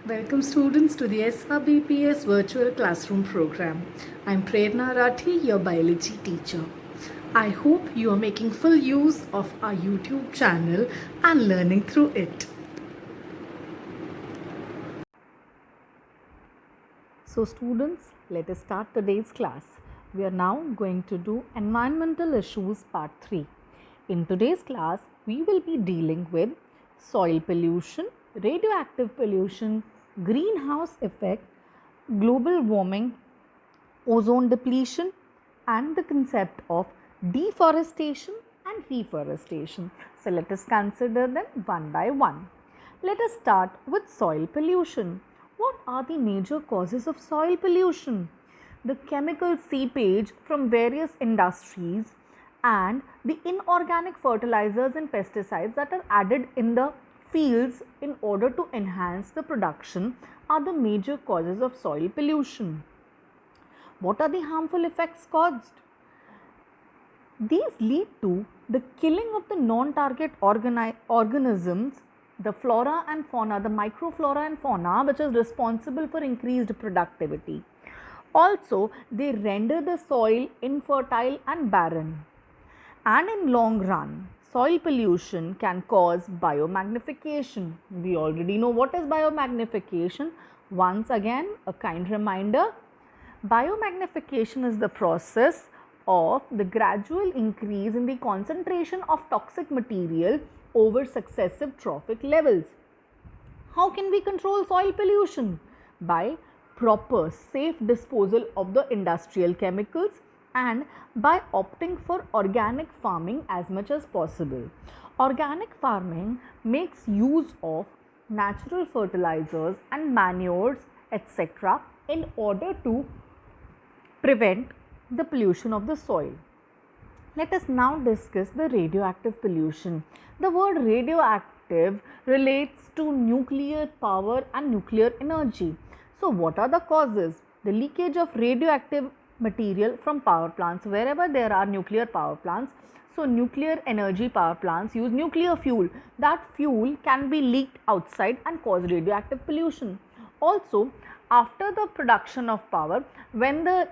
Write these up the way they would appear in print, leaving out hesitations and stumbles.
Welcome students to the SRBPS virtual classroom program. I'm Prerna Rathi, your biology teacher. I hope you are making full use of our YouTube channel and learning through it. So students, let us start today's class. We are now going to do environmental issues part 3. In today's class, we will be dealing with soil pollution, radioactive pollution, greenhouse effect, global warming, ozone depletion, and the concept of deforestation and reforestation. So let us consider them one by one. Let us start with soil pollution. What are the major causes of soil pollution? The chemical seepage from various industries and the inorganic fertilizers and pesticides that are added in the fields in order to enhance the production are the major causes of soil pollution. What are the harmful effects caused? These lead to the killing of the non-target organisms, the flora and fauna, the microflora and fauna, which is responsible for increased productivity. Also, they render the soil infertile and barren. And in long run, soil pollution can cause biomagnification. We already know what is biomagnification. Once again, a kind reminder. Biomagnification is the process of the gradual increase in the concentration of toxic material over successive trophic levels. How can we control soil pollution? By proper safe disposal of the industrial chemicals and by opting for organic farming as much as possible. Organic farming makes use of natural fertilizers and manures, etc., in order to prevent the pollution of the soil. Let us now discuss the radioactive pollution. The word radioactive relates to nuclear power and nuclear energy. So, what are the causes? The leakage of radioactive material from power plants. Wherever there are nuclear power plants, so nuclear energy power plants use nuclear fuel. That fuel can be leaked outside and cause radioactive pollution. Also, after the production of power, when the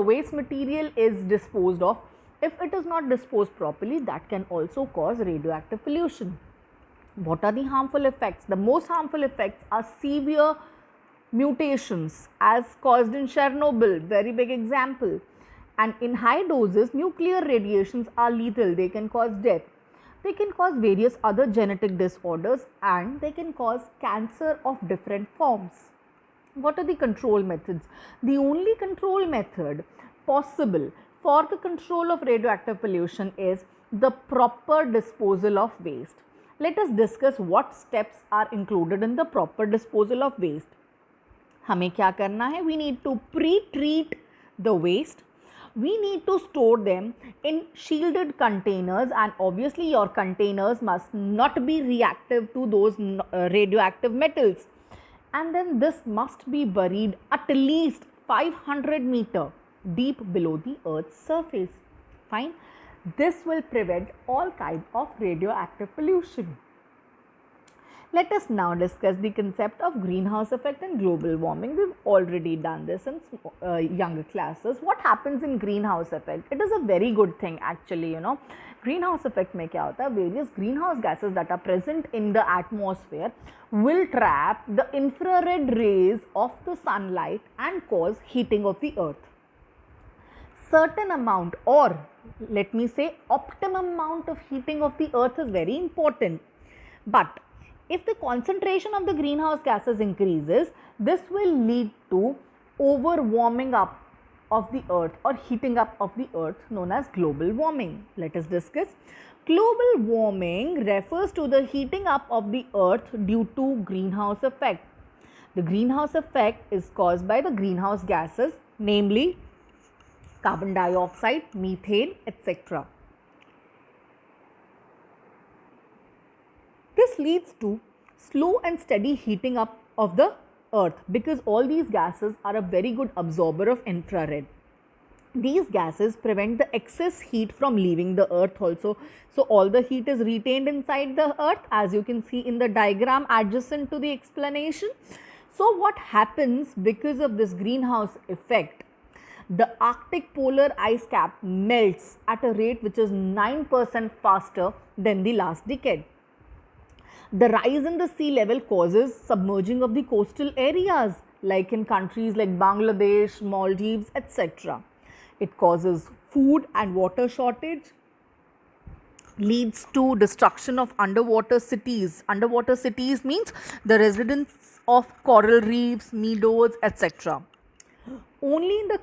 waste material is disposed of, if it is not disposed properly, that can also cause radioactive pollution. What are the harmful effects? The most harmful effects are severe mutations as caused in Chernobyl, very big example. And in high doses, nuclear radiations are lethal. They can cause death. They can cause various other genetic disorders and they can cause cancer of different forms. What are the control methods? The only control method possible for the control of radioactive pollution is the proper disposal of waste. Let us discuss what steps are included in the proper disposal of waste. हमें क्या करना है? We need to pre-treat the waste. We need to store them in shielded containers, and obviously your containers must not be reactive to those radioactive metals. And then this must be buried at least 500 meter deep below the earth's surface. Fine. This will prevent all kinds of radioactive pollution. Let us now discuss the concept of greenhouse effect and global warming. We've already done this in younger classes. What happens in greenhouse effect? It is a very good thing actually, Greenhouse effect में क्या होता है? Various greenhouse gases that are present in the atmosphere will trap the infrared rays of the sunlight and cause heating of the earth. Certain amount, or let me say optimum amount of heating of the earth is very important. But if the concentration of the greenhouse gases increases, this will lead to over warming up of the earth or heating up of the earth, known as global warming. Let us discuss. Global warming refers to the heating up of the earth due to greenhouse effect. The greenhouse effect is caused by the greenhouse gases, namely carbon dioxide, methane, etc. This leads to slow and steady heating up of the earth because all these gases are a very good absorber of infrared. These gases prevent the excess heat from leaving the earth also. So all the heat is retained inside the earth, as you can see in the diagram adjacent to the explanation. So what happens because of this greenhouse effect? The Arctic polar ice cap melts at a rate which is 9% faster than the last decade. The rise in the sea level causes submerging of the coastal areas, like in countries like Bangladesh, Maldives, etc. It causes food and water shortage, leads to destruction of underwater cities. Underwater cities means the residents of coral reefs, meadows, etc. Only in the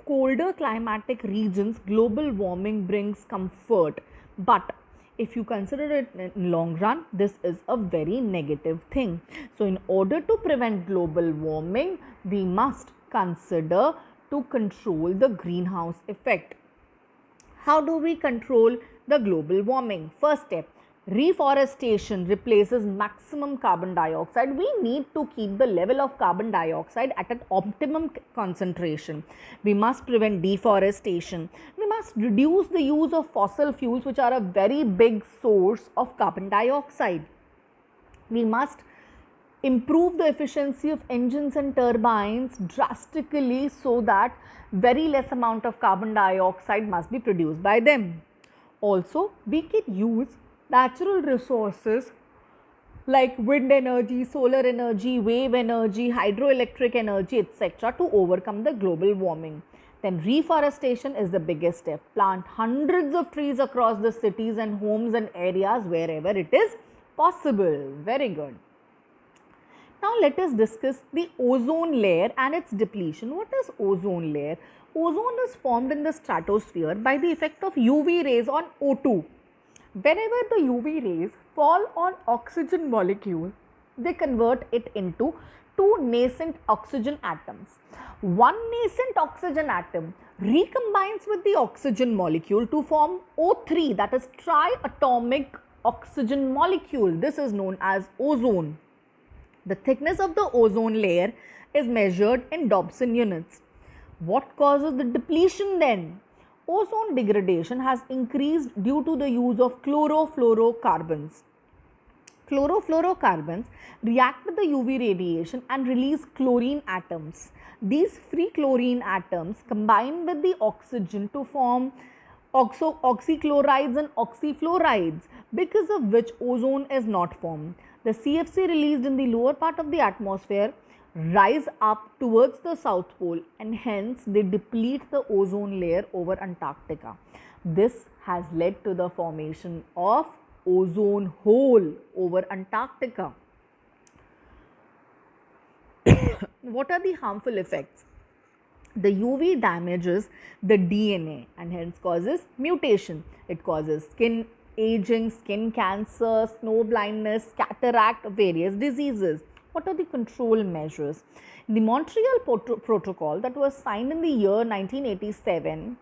colder climatic regions, global warming brings comfort. But if you consider it in long run, this is a very negative thing. So, in order to prevent global warming, we must consider to control the greenhouse effect. How do we control the global warming? First step, reforestation replaces maximum carbon dioxide. We need to keep the level of carbon dioxide at an optimum concentration. We must prevent deforestation. We must reduce the use of fossil fuels, which are a very big source of carbon dioxide. We must improve the efficiency of engines and turbines drastically so that very less amount of carbon dioxide must be produced by them. Also, we can use natural resources like wind energy, solar energy, wave energy, hydroelectric energy, etc. to overcome the global warming. Then reforestation is the biggest step. Plant hundreds of trees across the cities and homes and areas wherever it is possible. Very good. Now let us discuss the ozone layer and its depletion. What is ozone layer? Ozone is formed in the stratosphere by the effect of UV rays on O2. Whenever the UV rays fall on oxygen molecule, they convert it into two nascent oxygen atoms. One nascent oxygen atom recombines with the oxygen molecule to form O3, that is triatomic oxygen molecule. This is known as ozone. The thickness of the ozone layer is measured in Dobson units. What causes the depletion then? Ozone degradation has increased due to the use of chlorofluorocarbons. Chlorofluorocarbons react with the UV radiation and release chlorine atoms. These free chlorine atoms combine with the oxygen to form oxychlorides and oxyfluorides, because of which ozone is not formed. The CFC released in the lower part of the atmosphere rise up towards the South Pole, and hence they deplete the ozone layer over Antarctica. This has led to the formation of ozone hole over Antarctica. What are the harmful effects? The UV damages the DNA and hence causes mutation. It causes skin aging, skin cancer, snow blindness, cataract, various diseases. What are the control measures? The Montreal Protocol that was signed in the year 1987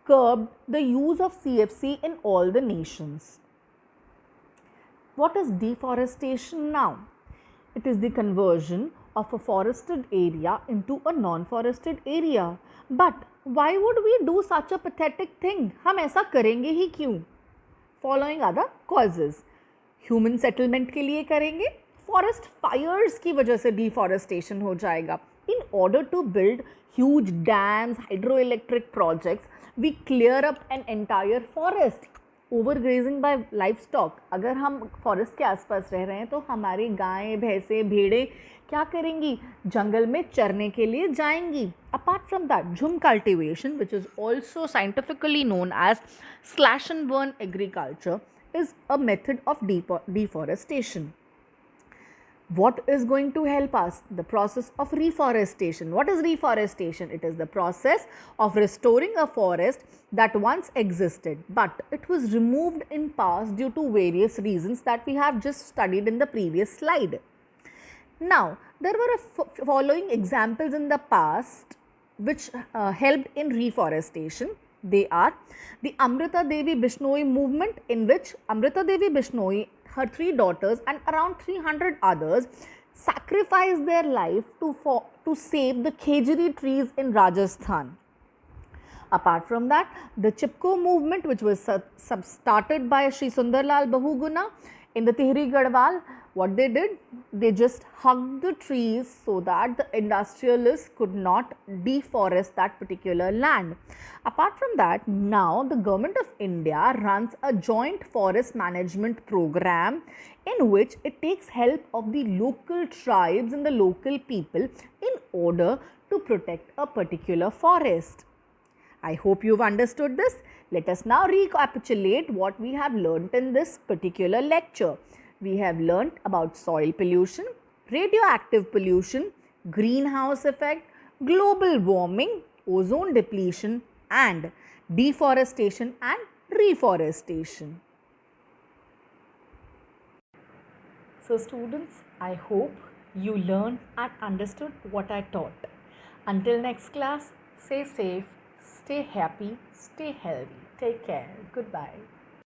curbed the use of CFC in all the nations. What is deforestation now? It is the conversion of a forested area into a non-forested area. But why would we do such a pathetic thing? हम ऐसा करेंगे ही क्यों? Following other causes. Human settlement के लिए करेंगे. Forest fires की वजह से deforestation हो जाएगा. In order to build huge dams, hydroelectric projects, we clear up an entire forest. Overgrazing by livestock. अगर हम फॉरेस्ट के आसपास रह रहे हैं तो हमारी गायें, भैंसें, भेड़ें क्या करेंगी? जंगल में चरने के लिए जाएंगी. Apart from that, jhum cultivation, which is also scientifically known as slash and burn agriculture, is a method of deforestation. What is going to help us? The process of reforestation. What is reforestation? It is the process of restoring a forest that once existed, but it was removed in past due to various reasons that we have just studied in the previous slide. Now, there were following examples in the past which helped in reforestation. They are the Amrita Devi Bishnoi movement, in which Amrita Devi Bishnoi, her 3 daughters and around 300 others sacrificed their life to save the khejuri trees in Rajasthan. Apart from that, the Chipko movement, which was started by Sri Sundarlal Bahuguna in the Tihri Garhwal, what they did, they just hugged the trees so that the industrialists could not deforest that particular land. Apart from that, now the government of India runs a joint forest management program in which it takes help of the local tribes and the local people in order to protect a particular forest. I hope you've understood this. Let us now recapitulate what we have learnt in this particular lecture. We have learnt about soil pollution, radioactive pollution, greenhouse effect, global warming, ozone depletion, and deforestation and reforestation. So students, I hope you learned and understood what I taught. Until next class, stay safe, stay happy, stay healthy. Take care. Goodbye.